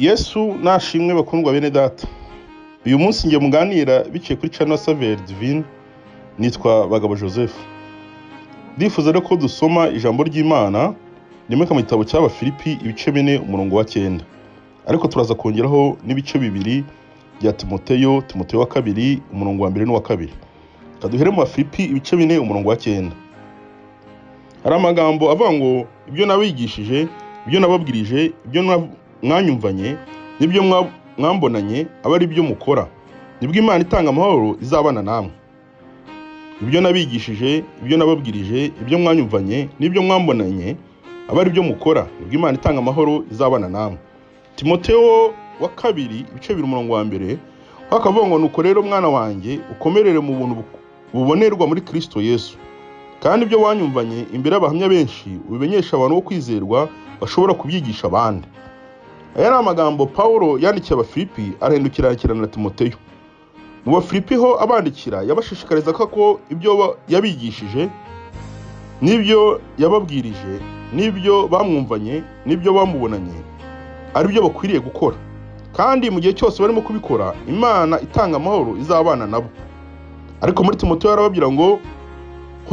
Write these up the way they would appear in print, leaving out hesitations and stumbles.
Yesu nashimwe bakundwa bene data. Uyu munsi ngiye muganira biciye kuri channel Saveur Divine, nitwa Bagabo Joseph. Ndifuza rero ko dusoma ijambo ry'Imana rimwe mu gitabo cy'aba Filipi ibice 4 umurongo wa 9. Ariko turaza kongeraho n'ibice 2 bya Timoteyo wa kabiri umurongo wa 1 n'uwa 2. Kaduhere mu Filipi ibice 4 umurongo wa 9. Hari amagambo avuga ngo ibyo nabigishije, ibyo nababwirije, ibyo mwanyumvanye, nibyo mwambonanye, aba ari byo mukora. Nibwo Imana itanga amahoro izabana namwe. Ibyo nabigishije, ibyo nababwirije, ibyo mwanyumvanye, nibyo mwambonanye, aba ari byo mukora. Nibwo Imana itanga amahoro izabana namwe. Timoteyo wa kabiri ibice 2 umurongo wa 1 hakavuga ngo nuko rero mwana wanjye ukomerere mu buntu bubonerwa muri Kristo Yesu. Kandi ibyo wanyumvanye imbere y'abahamya benshi ubimenyesha abantu bo kwizerwa bashobora kubyigisha abandi. Aya ni amagambo Paulo yandikiye Abafilipi arahindukira na Timoteyo. Mu Bafilipi ho abandikira yabashishikariza ko ibyo yabigishije, n'ibyo yababwirije, n'ibyo bamwumvanye, n'ibyo bamubonanye ari byo bakwiriye gukora. Kandi mu gihe cyose barimo kubikora, Imana itanga amahoro izabana nabo. Ariko muri Timoteyo yarababwira ngo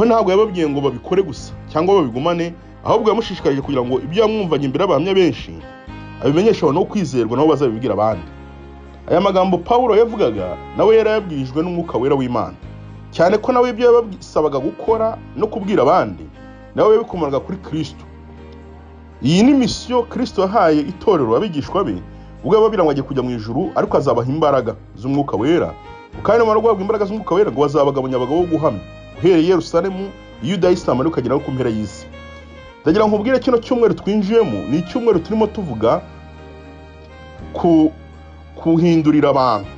ntabwo yababwiye ngo babikore gusa cyangwa babigumane, ahubwo yamushishikarije kugira ngo ibyo yamwumvanye imbere y'abahamya benshi abimenyesha abantu bo kwizerwa nabo bazabibwira abandi. Aya magambo Paulo yavugaga nawe yarayabwirijwe n'Umwuka Wera w'Imana, cyane ko nawe ibyo yabasabaga gukora no kubwira abandi nawe yabikomoraga kuri Kristo. Iyi ni misiyo Kristo yahaye itorero abigishwa be, ubwo yababwira ngo ajye kujya mu ijuru, ariko azabaha imbaraga z'Umwuka Wera. Kandi mu rwego imbaraga z'Umwuka Wera ngo bazabagabanya abagabo bo guhamya uhereye Yerusalemu, Yuda, Isamaria ukagera ku mpera y'isi. Ndagira ngo nkubwire kino cyumweru twinjiyemo ni icyumweru turimo tuvuga kuhindurira abantu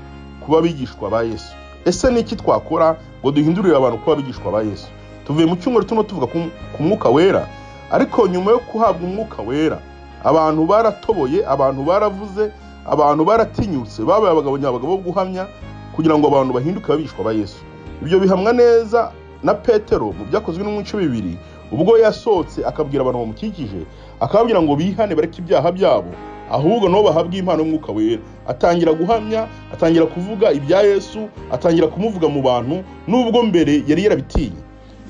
kuba bigishwa ba Yesu. Ese ni iki twakora ngo duhindurire abantu kuba bigishwa ba Yesu? Tuvuye mu cyumweru turimo tuvuga ku Mwuka Wera, ariko nyuma yo kuhabwa Umwuka Wera abantu baratoboye, abantu baravuze, abantu baratinyutse, babaye abagabo bo guhamya kugira ngo abantu bahinduke abigishwa ba Yesu. Ibyo bihamwa neza na Petero mu byakozwe n'umuco 2 ubwo yasohotse akabwira abantu bamukikije, akababwira ngo bihane bareke ibyaha byabo, ahubwo nabo bahabwa impano y'Umwuka Wera. Atangira guhamya, atangira kuvuga ibya Yesu, atangira kumuvuga mu bantu nubwo mbere yari yarabitinye.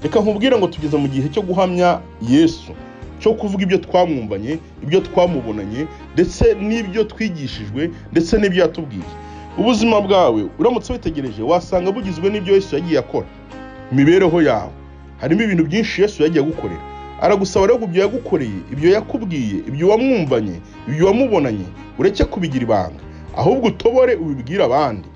Reka nkubwire ngo tugeze mu gihe cyo guhamya Yesu, cyo kuvuga ibyo twamwumvanye, ibyo twamubonanye, ndetse n'ibyo twigishijwe, ndetse n'ibyo yatubwiye. Ubuzima bwawe uramutse witegereje wasanga bugizwe n'ibyo Yesu yagiye akora. Imibereho yawe harimo ibintu byinshi Yesu yagiye gukorera. Aragusaba rero ibyo yagukoreye, ibyo yakubwiye, ibyo wamwumvanye, ibyo wamubonanye, ureke kubigira ibanga, ahubwo utobore ubibwira abandi.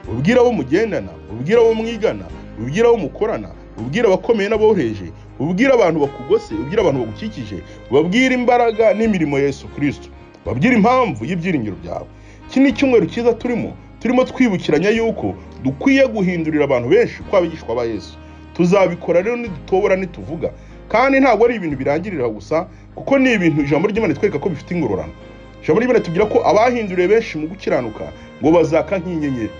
Ubwira abo mugendana, ubwira abo mwigana, ubwira abo mukorana, ubwira abakomeye n'aboroheje, ubwira abantu bakugose, ubwira abantu bagukikije, ubabwira imbaraga n'imirimo ya Yesu Kristo, babwira impamvu y'ibyiringiro byawe. Iki ni icyumweru cyiza turimo twibukiranya yuko dukwiye guhindurira abantu benshi kwa bigishwa ba Yesu. Tuzabikora rero nidutobora nituvuga, kandi ntabwo ari ibintu birangirira gusa, kuko ni ibintu ijambo ry'Imana twereka ko bifite ingororano. Ijambo ry'Imana tugira ko abahinduriye benshi mu gukiranuka ngo bazaka nk'inyenyeri.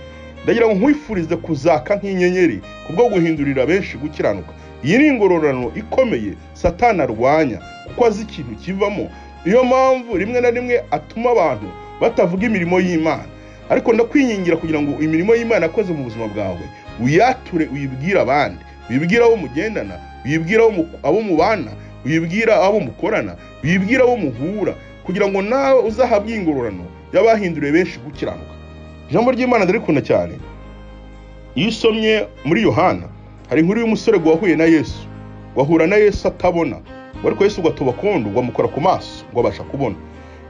Ndagira ngo nkwifurize kuzaka nk'inyenyeri kubwo guhindurira benshi gukiranuka. Iyi ni ingororano ikomeye Satani arwanya, kuko azi ikintu kivamo. Iyo mpamvu rimwe na rimwe atuma abantu batavuga imirimo y'Imana. Ariko ndakwingingira kugira ngo imirimo y'Imana akoze mu buzima bwawe uyature, uyibwira abandi, uyibwira abo mugendana, uyibwira abo mubana, uyibwira abo mukorana, uyibwira abo muhura, kugira ngo nawe uzahabwe ingororano y'abahinduriye benshi gukiranuka. Ijambo ry'Imana ndarikunda cyane. Iyo usomye muri Yohana hari inkuru y'umusore wahuye na Yesu, wahura na Yesu atabona, ariko Yesu gatoba kondo gwamukora ku maso ngo abasha kubona.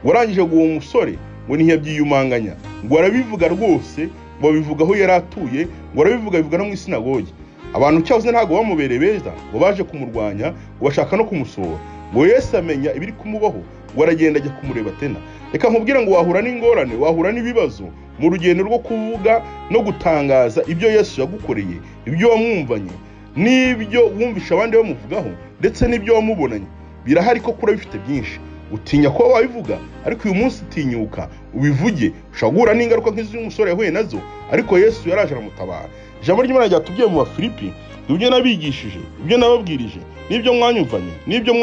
Warangije guwo musore ngo ntiyabyiyumanganya, ngo arabivuga rwose, ngo bivugaho yaratuye, ngo arabivuga no mu isinagogi. Abantu cyavuze ntago bamubereye beza, ngo baje kumurwanya, ngo bashaka no kumusohora. Ngo Yesu amenya ibiri kumubaho, ngo aragenda ajya kumureba tena. Reka nkubwire ngo wahura n'ingorane, wahura n'ibibazo mu rugendo rwo kuvuga no gutangaza ibyo Yesu yagukoreye, ibyo wamwumvanye, n'ibyo wumvisha abandi bamuvugaho, ndetse n'ibyo wamubonanye. Birahari ko kura bifite byinshi. Utinya ko wabivuga, ariko uyu munsi tinyuka ubivuge. Ushagura n'ingaruka nk'izo umusore yahuye nazo, ariko Yesu yaraje aramutabara. Ijambo ry'Imana ryatubwiye mu Bafilipi, ibyo nabigishije, ibyo nababwirije, n'ibyo mwanyumvanye, n'ibyo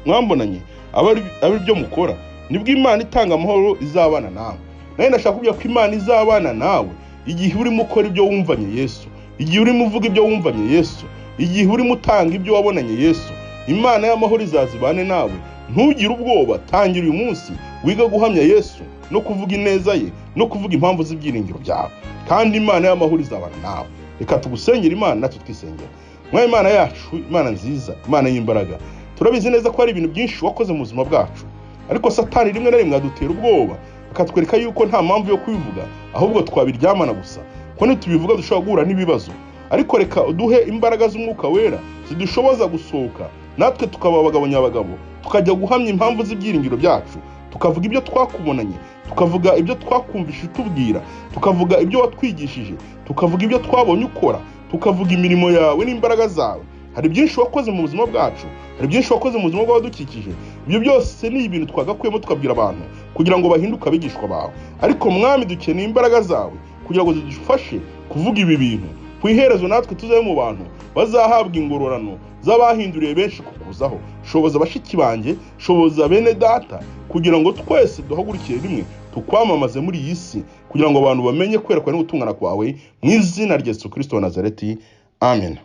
mwambonanye, aba ari byo mukora. nibwo Imana itanga amahoro izabana nawe. Nawe ndashaka kubwira ko Imana izabana nawe igihe urimo ukora ibyo wumvanye Yesu, igihe urimo uvuga ibyo wumvanye Yesu, igihe urimo utanga ibyo wabonanye Yesu. Imana y'amahoro izazibane nawe. Ntugire ubwoba, tangira uyu munsi wiga guhamya Yesu no kuvuga ineza ye no kuvuga impamvu z'ibyiringiro byawe, kandi Imana y'amahoro izabana nawe. Reka tugusengera Imana, natwe twisengera. Mwa Imana yacu, Imana nziza, Imana y'imbaraga, turabizi neza ko hari ibintu byinshi wakoze mu buzima bwacu, ariko Satani rimwe na rimwe adutera ubwoba akatwereka yuko nta mpamvu yo kubivuga, ahubwo twabiryamana gusa, ko nitubivuga dushobora guhura n'ibibazo. Ariko reka uduhe imbaraga z'Umwuka Wera zidushoboza gusohoka, natwe tukaba abagabo nyabagabo, tukajya guhamya impamvu z'ibyiringiro byacu, tukavuga ibyo twakubonanye, tukavuga ibyo twakumvishije tubwira, tukavuga ibyo watwigishije, tukavuga ibyo twabonye ukora, tukavuga imirimo yawe n'imbaraga zawe. Hari byinshi wakoze mu buzima bwacu, hari byinshi wakoze mu buzima bw'abadukikije. Ibyo byose ni ibintu twagakuyemo tukabwira abantu kugira ngo bahinduke abigishwa bawe. Ariko Mwami, dukeneye imbaraga zawe kugira ngo zidufashe kuvuga ibi bintu. Ku iherezo natwe tuzabe mu bantu bazahabwa ingororano z'abahinduriye benshi kukuzaho. Shoboza bashiki banjye, shoboza bene data, kugira ngo twese duhagurukire rimwe tukwamamaze muri iyi si, kugira ngo abantu bamenye kwerekwa n'ugutungana kwawe, mu izina rya Yesu Kristo wa Nazareti. Amen.